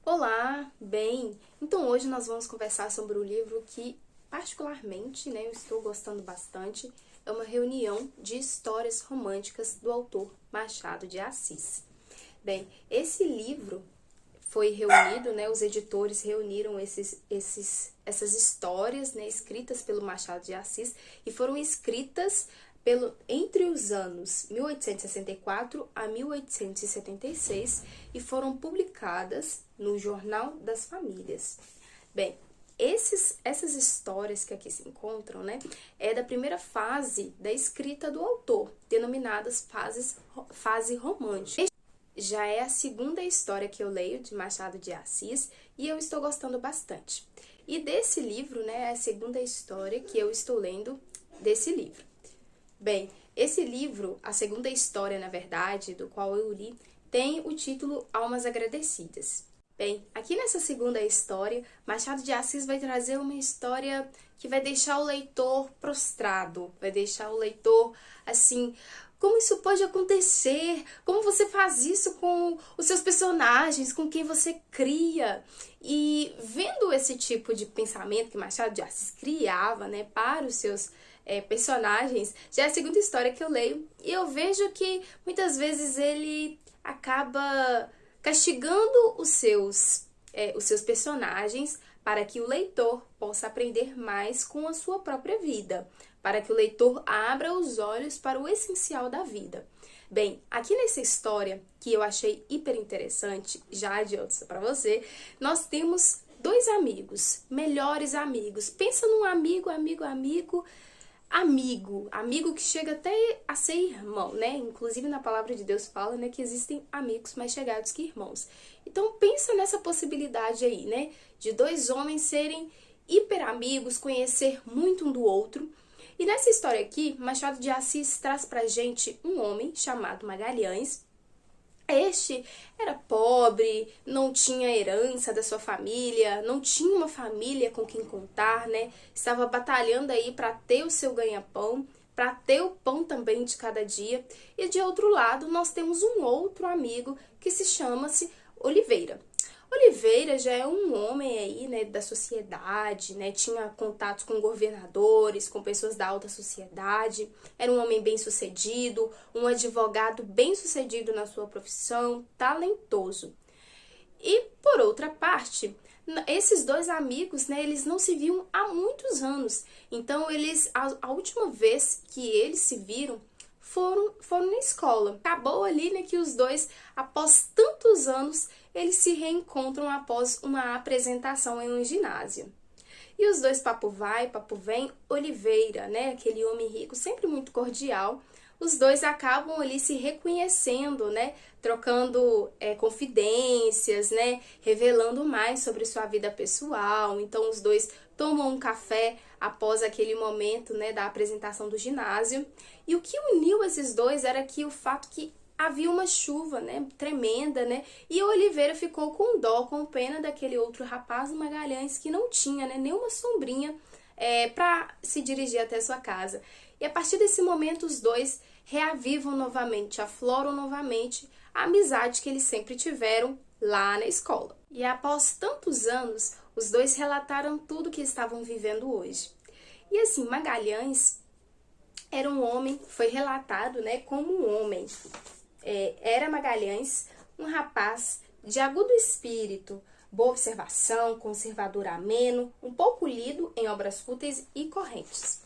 Olá, bem, então hoje nós vamos conversar sobre um livro que particularmente, eu estou gostando bastante. É uma reunião de histórias românticas do autor Machado de Assis. Bem, esse livro foi reunido, os editores reuniram essas histórias, escritas pelo Machado de Assis e foram escritas entre os anos 1864 a 1876 e foram publicadas no Jornal das Famílias. Bem, essas histórias que aqui se encontram, é da primeira fase da escrita do autor, denominadas fase romântica. Já é a segunda história que eu leio de Machado de Assis e eu estou gostando bastante. E desse livro, é a segunda história que eu estou lendo desse livro. Bem, esse livro, a segunda história, na verdade, do qual eu li, tem o título Almas Agradecidas. Bem, aqui nessa segunda história, Machado de Assis vai trazer uma história que vai deixar o leitor prostrado, vai deixar o leitor assim, como isso pode acontecer? Como você faz isso com os seus personagens, com quem você cria? E vendo esse tipo de pensamento que Machado de Assis criava, para os seus personagens, já é a segunda história que eu leio e eu vejo que muitas vezes ele acaba castigando os seus personagens para que o leitor possa aprender mais com a sua própria vida, para que o leitor abra os olhos para o essencial da vida. Bem, aqui nessa história, que eu achei hiper interessante, já adianto isso para você, nós temos dois amigos, melhores amigos. Pensa num amigo que chega até a ser irmão, Inclusive na palavra de Deus fala, que existem amigos mais chegados que irmãos. Então pensa nessa possibilidade aí, de dois homens serem hiper amigos, conhecer muito um do outro. E nessa história aqui, Machado de Assis traz pra gente um homem chamado Magalhães. Este era pobre, não tinha herança da sua família, não tinha uma família com quem contar, Estava batalhando aí para ter o seu ganha-pão, para ter o pão também de cada dia. E de outro lado, nós temos um outro amigo que se chama-se Oliveira. Oliveira já é um homem aí, da sociedade, tinha contatos com governadores, com pessoas da alta sociedade, era um homem bem-sucedido, um advogado bem-sucedido na sua profissão, talentoso. E, por outra parte, esses dois amigos, eles não se viam há muitos anos, então a última vez que eles se viram foram na escola. Acabou ali, que os dois, após tantos anos, eles se reencontram após uma apresentação em um ginásio. E os dois, papo vai, papo vem, Oliveira, aquele homem rico, sempre muito cordial, os dois acabam ali se reconhecendo, trocando confidências, revelando mais sobre sua vida pessoal. Então os dois tomam um café após aquele momento, da apresentação do ginásio. E o que uniu esses dois era que o fato que havia uma chuva, tremenda, E Oliveira ficou com dó, com pena daquele outro rapaz, o Magalhães, que não tinha, nenhuma sombrinha para se dirigir até sua casa. E a partir desse momento, os dois reavivam novamente, afloram novamente a amizade que eles sempre tiveram lá na escola. E após tantos anos, os dois relataram tudo o que estavam vivendo hoje. E assim, Magalhães era um homem, foi relatado, como um homem. Era Magalhães um rapaz de agudo espírito, boa observação, conservador ameno, um pouco lido em obras fúteis e correntes.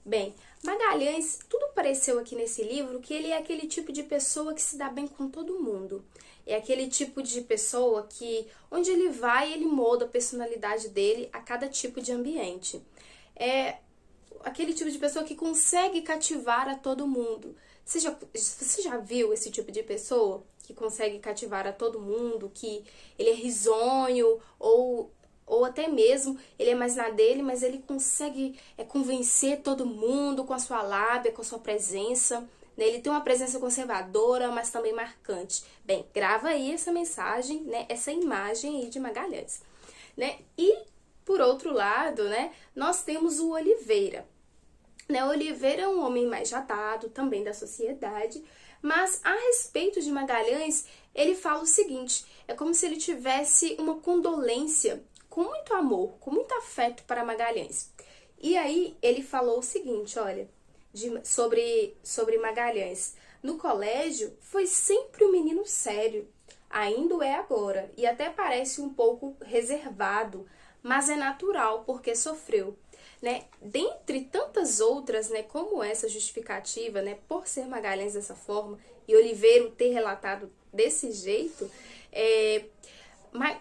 Bem, Magalhães, tudo pareceu aqui nesse livro que ele é aquele tipo de pessoa que se dá bem com todo mundo. É aquele tipo de pessoa que, onde ele vai, ele molda a personalidade dele a cada tipo de ambiente. É aquele tipo de pessoa que consegue cativar a todo mundo. Você já viu esse tipo de pessoa que consegue cativar a todo mundo, que ele é risonho ou até mesmo ele é mais na dele, mas ele consegue convencer todo mundo com a sua lábia, com a sua presença, Ele tem uma presença conservadora, mas também marcante. Bem, grava aí essa mensagem, essa imagem aí de Magalhães. E, por outro lado, nós temos o Oliveira. né? Oliveira é um homem mais jatado, também da sociedade, mas a respeito de Magalhães, ele fala o seguinte, é como se ele tivesse uma condolência com muito amor, com muito afeto para Magalhães. E aí ele falou o seguinte, olha, sobre Magalhães. No colégio, foi sempre um menino sério, ainda o é agora, e até parece um pouco reservado, mas é natural porque sofreu. Né? Dentre tantas outras, né, como essa justificativa, né, por ser Magalhães dessa forma e Oliveira ter relatado desse jeito,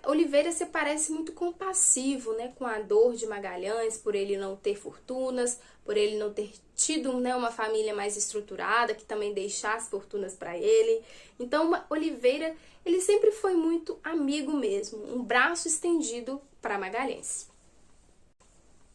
Oliveira se parece muito compassivo, né, com a dor de Magalhães por ele não ter fortunas, por ele não ter tido, né, uma família mais estruturada que também deixasse fortunas para ele. Então, Oliveira, ele sempre foi muito amigo mesmo, um braço estendido para Magalhães.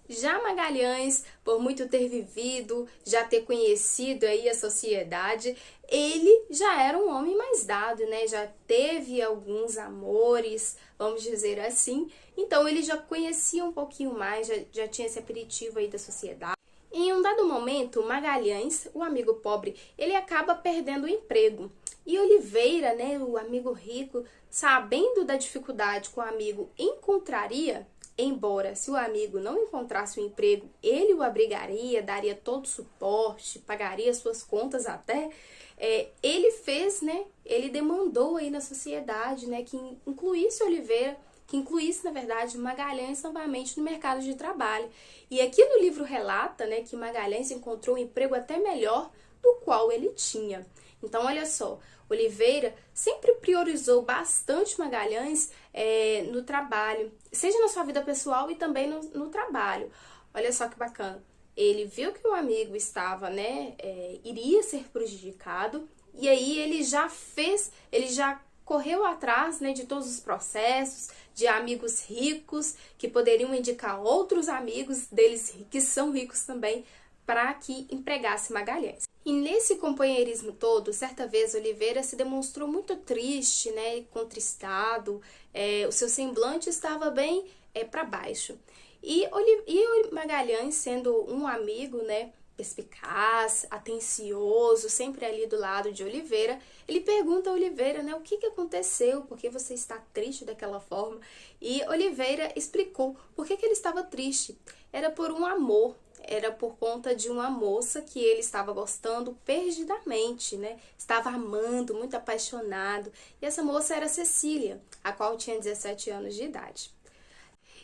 Já Magalhães, por muito ter vivido, já ter conhecido aí a sociedade, ele já era um homem mais dado, né? Já teve alguns amores, vamos dizer assim. Então ele já conhecia um pouquinho mais, já tinha esse aperitivo aí da sociedade. Em um dado momento, Magalhães, o amigo pobre, ele acaba perdendo o emprego. E Oliveira, né, o amigo rico, sabendo da dificuldade que o amigo encontraria, embora se o amigo não encontrasse um emprego, ele o abrigaria, daria todo o suporte, pagaria suas contas até, ele fez, né, ele demandou aí na sociedade, né, que incluísse Oliveira, que incluísse, na verdade, Magalhães novamente no mercado de trabalho. E aqui no livro relata, né, que Magalhães encontrou um emprego até melhor do qual ele tinha. Então, olha só, Oliveira sempre priorizou bastante Magalhães no trabalho, seja na sua vida pessoal e também no trabalho. Olha só que bacana. Ele viu que o amigo estava, né, iria ser prejudicado, e aí ele já correu atrás, né, de todos os processos, de amigos ricos que poderiam indicar outros amigos deles que são ricos também para que empregasse Magalhães. E nesse companheirismo todo, certa vez Oliveira se demonstrou muito triste, né, contristado, o seu semblante estava bem para baixo. E Magalhães, sendo um amigo, né, perspicaz, atencioso, sempre ali do lado de Oliveira, ele pergunta a Oliveira, né, o que aconteceu, por que você está triste daquela forma? E Oliveira explicou por que ele estava triste. Era por um amor, era por conta de uma moça que ele estava gostando perdidamente, né? Estava amando, muito apaixonado. E essa moça era Cecília, a qual tinha 17 anos de idade.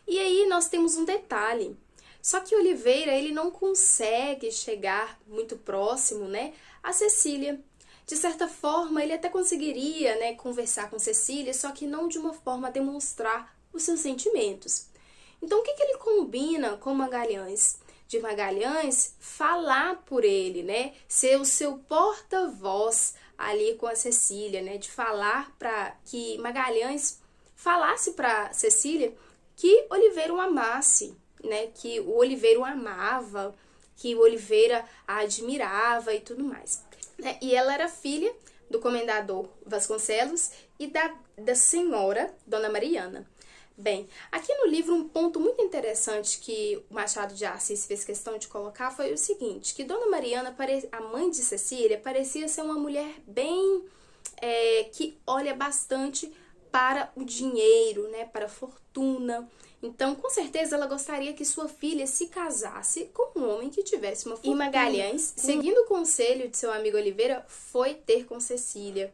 E aí nós temos um detalhe. Só que Oliveira, ele não consegue chegar muito próximo, né, a Cecília. De certa forma, ele até conseguiria, né, conversar com Cecília, só que não de uma forma a demonstrar os seus sentimentos. Então, o que ele combina com Magalhães? De Magalhães falar por ele, né, ser o seu porta-voz ali com a Cecília, né, de falar para que Magalhães falasse para Cecília que Oliveira o amasse, né, que o Oliveira o amava, que o Oliveira a admirava e tudo mais. E ela era filha do comendador Vasconcelos e da senhora Dona Mariana. Bem, aqui no livro um ponto muito interessante que o Machado de Assis fez questão de colocar foi o seguinte, que Dona Mariana, a mãe de Cecília, parecia ser uma mulher bem, que olha bastante para o dinheiro, né, para a fortuna. Então, com certeza, ela gostaria que sua filha se casasse com um homem que tivesse uma fortuna. E Magalhães, seguindo o conselho de seu amigo Oliveira, foi ter com Cecília.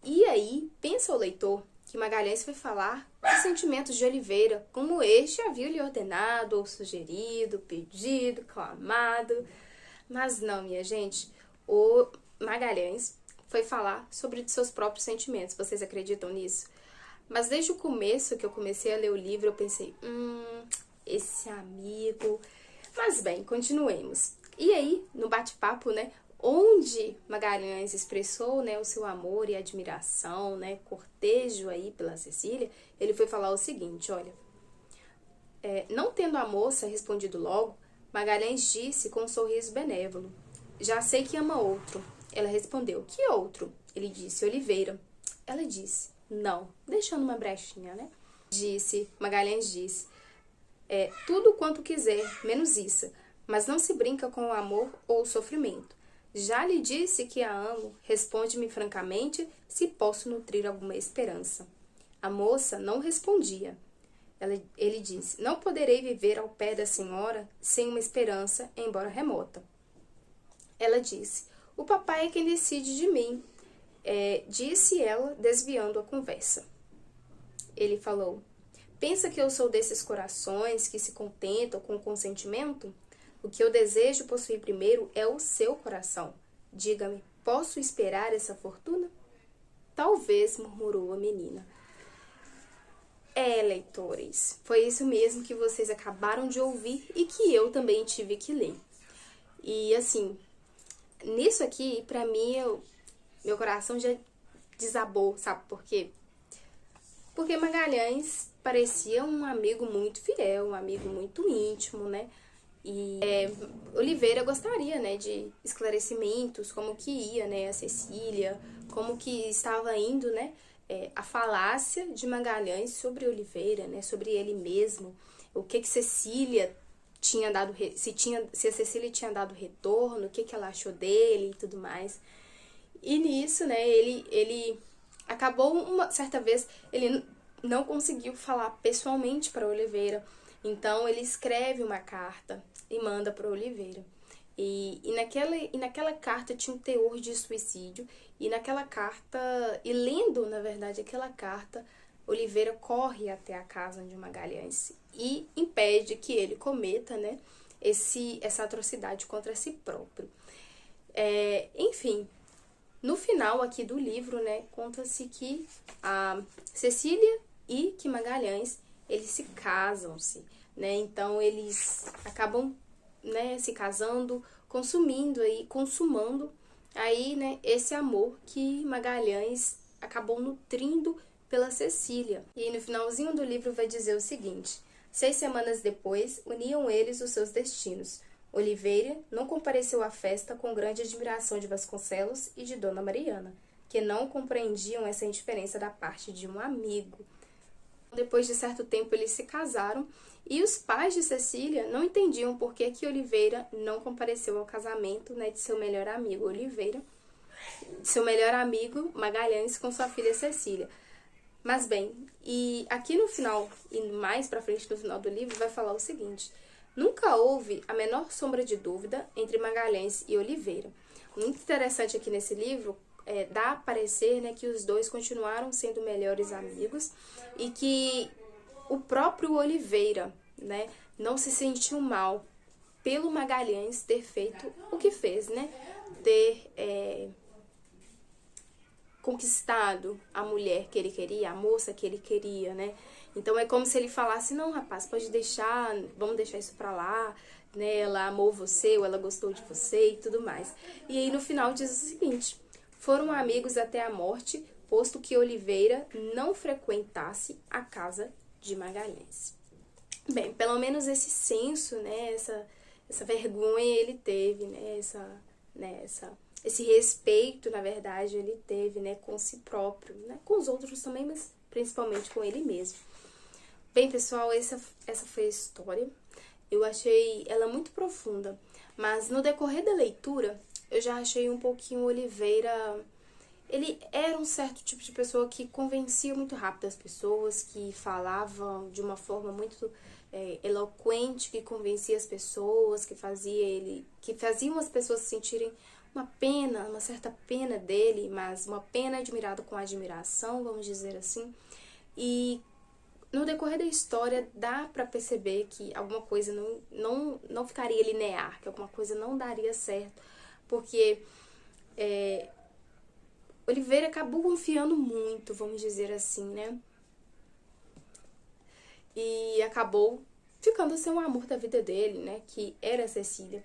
E aí, pensa o leitor que Magalhães foi falar dos sentimentos de Oliveira, como este havia lhe ordenado, ou sugerido, pedido, clamado. Mas não, minha gente, o Magalhães foi falar sobre seus próprios sentimentos. Vocês acreditam nisso? Mas desde o começo que eu comecei a ler o livro, eu pensei, esse amigo... Mas bem, continuemos. E aí, no bate-papo, né, onde Magalhães expressou, né, o seu amor e admiração, né, cortejo aí pela Cecília, ele foi falar o seguinte, olha, não tendo a moça respondido logo, Magalhães disse com um sorriso benévolo, já sei que ama outro. Ela respondeu, que outro? Ele disse, Oliveira. Ela disse, não, deixando uma brechinha, né? Magalhães disse, tudo quanto quiser, menos isso. mas não se brinca com o amor ou o sofrimento. Já lhe disse que a amo, responde-me francamente se posso nutrir alguma esperança. A moça não respondia. Ele disse, não poderei viver ao pé da senhora sem uma esperança, embora remota. Ela disse, o papai é quem decide de mim, disse ela, desviando a conversa. Ele falou, pensa que eu sou desses corações que se contentam com o consentimento? O que eu desejo possuir primeiro é o seu coração. Diga-me, posso esperar essa fortuna? Talvez, murmurou a menina. Leitores, foi isso mesmo que vocês acabaram de ouvir e que eu também tive que ler. E assim, nisso aqui, pra mim, meu coração já desabou, sabe por quê? Porque Magalhães parecia um amigo muito fiel, um amigo muito íntimo, né? E Oliveira gostaria, né, de esclarecimentos, como que ia, né, a Cecília, como que estava indo, né, a falácia de Magalhães sobre Oliveira, né, sobre ele mesmo, o que Cecília tinha dado, se a Cecília tinha dado retorno, o que ela achou dele e tudo mais. E nisso, né, ele acabou uma certa vez, ele não conseguiu falar pessoalmente para Oliveira, então ele escreve uma carta e manda para Oliveira. E naquela carta tinha um teor de suicídio, e naquela carta, e lendo, na verdade, aquela carta, Oliveira corre até a casa de Magalhães e impede que ele cometa, né, essa atrocidade contra si próprio. Enfim, no final aqui do livro, né, conta-se que a Cecília e que Magalhães, eles se casam-se, né, então eles acabam, né, se casando, consumando aí, né, esse amor que Magalhães acabou nutrindo pela Cecília. E no finalzinho do livro vai dizer o seguinte: 6 semanas depois, uniam eles os seus destinos. Oliveira não compareceu à festa com grande admiração de Vasconcelos e de Dona Mariana, que não compreendiam essa indiferença da parte de um amigo. Depois de certo tempo, eles se casaram e os pais de Cecília não entendiam por que Oliveira não compareceu ao casamento, né, de seu melhor amigo Magalhães com sua filha Cecília. Mas bem, e aqui no final, e mais pra frente no final do livro, vai falar o seguinte: nunca houve a menor sombra de dúvida entre Magalhães e Oliveira. Muito interessante aqui nesse livro, dá a parecer, né, que os dois continuaram sendo melhores amigos e que o próprio Oliveira, né, não se sentiu mal pelo Magalhães ter feito o que fez, né, ter conquistado a mulher que ele queria, a moça que ele queria, né. Então é como se ele falasse, não, rapaz, pode deixar, vamos deixar isso pra lá, né, ela amou você, ou ela gostou de você e tudo mais. E aí no final diz o seguinte: foram amigos até a morte, posto que Oliveira não frequentasse a casa de Magalhães. Bem, pelo menos esse senso, né, essa vergonha ele teve, né, esse respeito, na verdade, ele teve, né, com si próprio, né, com os outros também, mas principalmente com ele mesmo. Bem, pessoal, essa foi a história. Eu achei ela muito profunda, mas no decorrer da leitura, eu já achei um pouquinho Oliveira. Ele era um certo tipo de pessoa que convencia muito rápido as pessoas, que falava de uma forma muito eloquente, que convencia as pessoas, que faziam as pessoas sentirem uma pena, uma certa pena dele, mas uma pena admirada com admiração, vamos dizer assim. E no decorrer da história dá pra perceber que alguma coisa não ficaria linear, que alguma coisa não daria certo, porque Oliveira acabou confiando muito, vamos dizer assim, né? E acabou ficando sem o amor da vida dele, né? Que era a Cecília.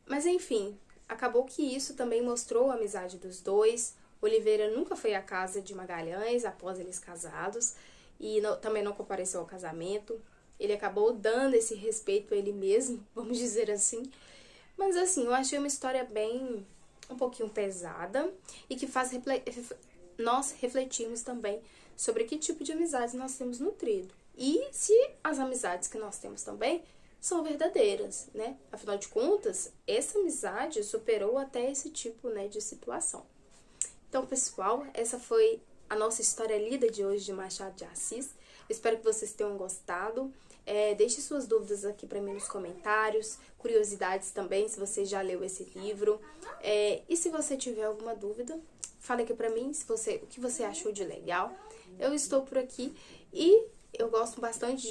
Mas enfim, acabou que isso também mostrou a amizade dos dois. Oliveira nunca foi à casa de Magalhães após eles casados e também não compareceu ao casamento. Ele acabou dando esse respeito a ele mesmo, vamos dizer assim. Mas assim, eu achei uma história bem um pouquinho pesada e que faz nós refletirmos também sobre que tipo de amizades nós temos nutrido. E se as amizades que nós temos também são verdadeiras, né? Afinal de contas, essa amizade superou até esse tipo, né, de situação. Então, pessoal, essa foi a nossa história lida de hoje de Machado de Assis. Eu espero que vocês tenham gostado. Deixe suas dúvidas aqui para mim nos comentários, curiosidades também, se você já leu esse livro. E se você tiver alguma dúvida, fale aqui para mim o que você achou de legal. Eu estou por aqui e eu gosto bastante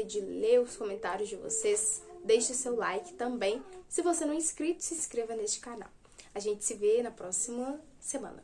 de ler os comentários de vocês. Deixe seu like também. Se você não é inscrito, se inscreva neste canal. A gente se vê na próxima semana.